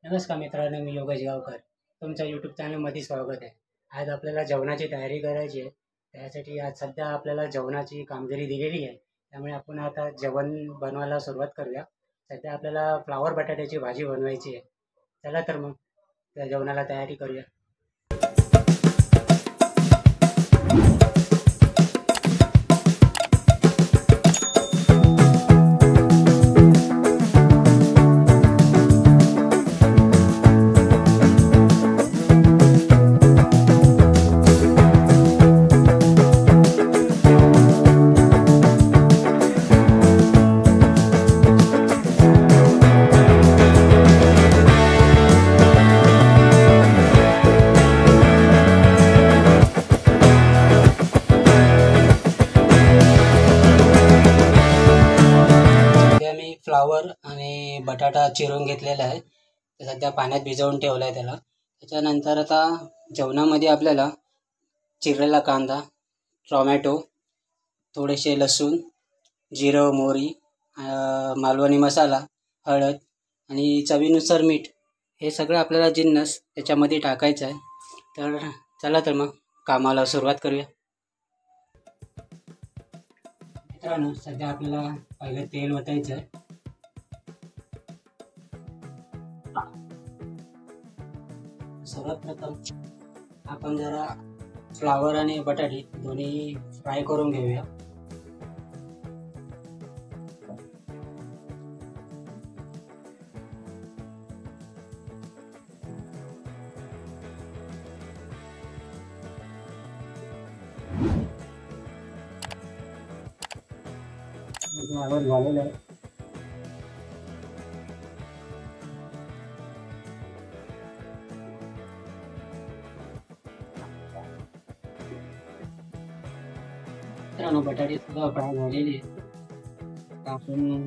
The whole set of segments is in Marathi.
नमस्कार मित्रांनो, मी योगेश गावकर. तुमच्या यूट्यूब चॅनलमध्ये स्वागत आहे. आज आपल्याला जेवणाची तयारी करायची आहे. त्यासाठी आज सध्या आपल्याला जेवणाची कामगिरी दिलेली आहे. त्यामुळे आपण आता जेवण बनवायला सुरुवात करूया. सध्या आपल्याला फ्लावर बटाट्याची भाजी बनवायची आहे. चला तर मग त्या जेवणाला तयारी करूया. सध्या मी फ्लावर आणि बटाटा चिरून घेतलेला आहे. ते सध्या पाण्यात भिजवून ठेवला आहे त्याला. त्याच्यानंतर आता जेवणामध्ये आपल्याला चिरलेला कांदा, टोमॅटो, थोडेसे लसूण, जिरं, मोहरी, मालवणी मसाला, हळद आणि चवीनुसार मीठ हे सगळं आपल्याला जिन्नस त्याच्यामध्ये टाकायचं आहे. तर चला तर मग कामाला सुरुवात करूया. मित्रांनो, सध्या आपल्याला पहिलं तेल ओतायचं आहे. सर्वात प्रथम आपण जरा फ्लावर आणि बटाटे दोन्ही फ्राय करून घेऊया. फ्लावर झालेलं आहे. मित्रांनो, बटाटे सुद्धा फ्राय झालेले आहे. आता आपण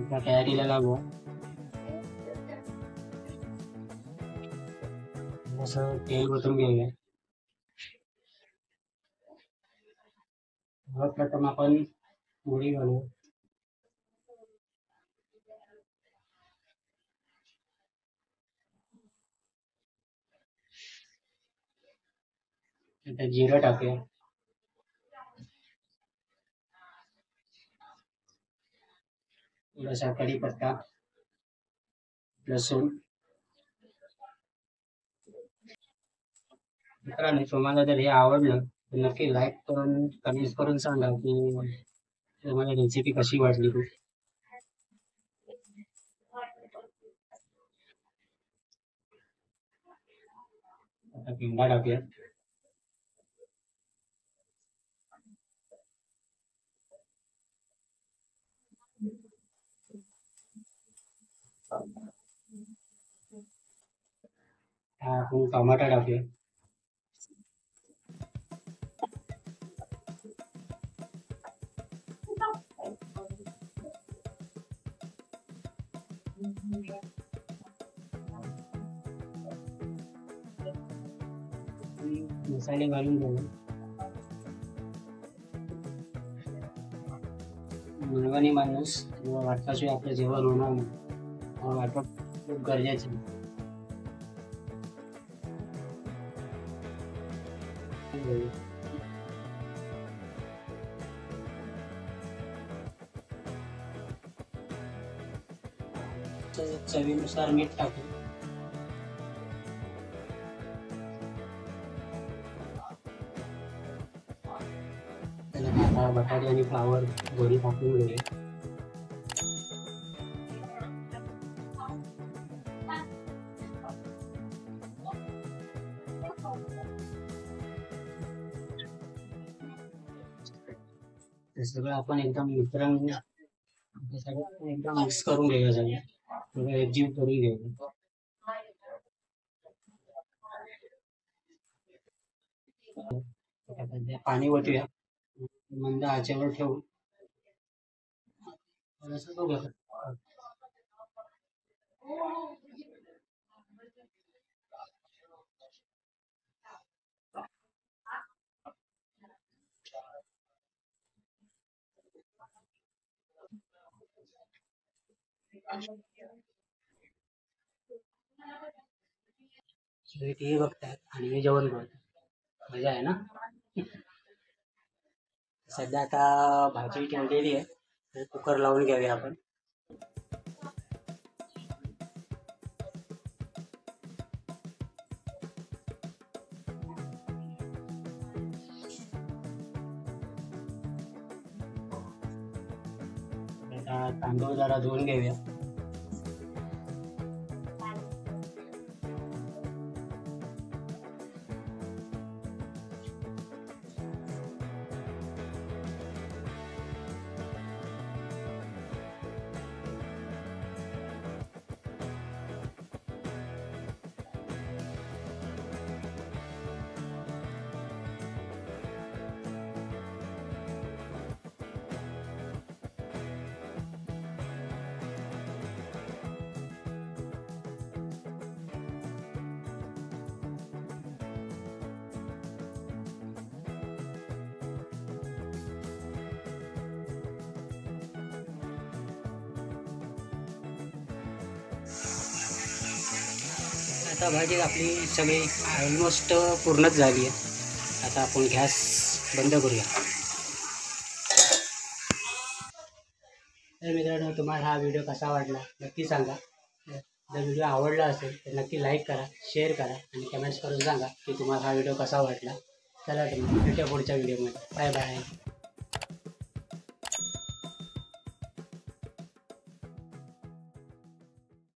त्या तयारीला लागू. असं तेल ओतून घेऊया. प्रथम आपण पोळी घालू. नंतर जिरं टाकूया. थोडासा कढीपत्ता, लसूण. मित्रांनो, तुम्हाला जर हे आवडलं तर नक्की लाईक करून कमेंट करून सांगा की तुम्हाला रेसिपी कशी वाटली ती. आता पिंडा टाकूया. आपण टमाटा टाकूया. मसाले घालून घेऊ. मुलगानी माणूस वाटल्याशिवाय आपलं जेवण होणार नाही. वाटप खूप गरजेचं आहे. चवीनुसार मीठ टाकू. आता बटाटे आणि फ्लावर दोन्ही टाकून घेऊया. ते सगळं आपण एकदम मिश्रण सगळं एकदम मिक्स करून घेऊया. सगळं एकजीव करून घेऊया. पाणी ओतूया. मंद आचेवर ठेवू. थोडंसं बघूया. सगळे टी व्ही बघतात आणि मी जेवण करतो. मजा आहे ना. सध्या आता भाजी ठेवलेली आहे, तर कुकर लावून घेऊया आपण. आता तांदूळ जरा धुवून घेऊया. आता भाजी आपली सगळी ऑलमोस्ट पूर्णच झाली आहे. आता आपण गॅस बंद करूया. तर मित्रांनो, तुम्हाला हा व्हिडिओ कसा वाटला नक्की सांगा. जर व्हिडिओ आवडला असेल तर नक्की लाईक करा, शेअर करा आणि कमेंट्स करून सांगा की तुम्हाला हा व्हिडिओ कसा वाटला. चला तर भेटूया पुढच्या व्हिडिओमध्ये. Bye bye.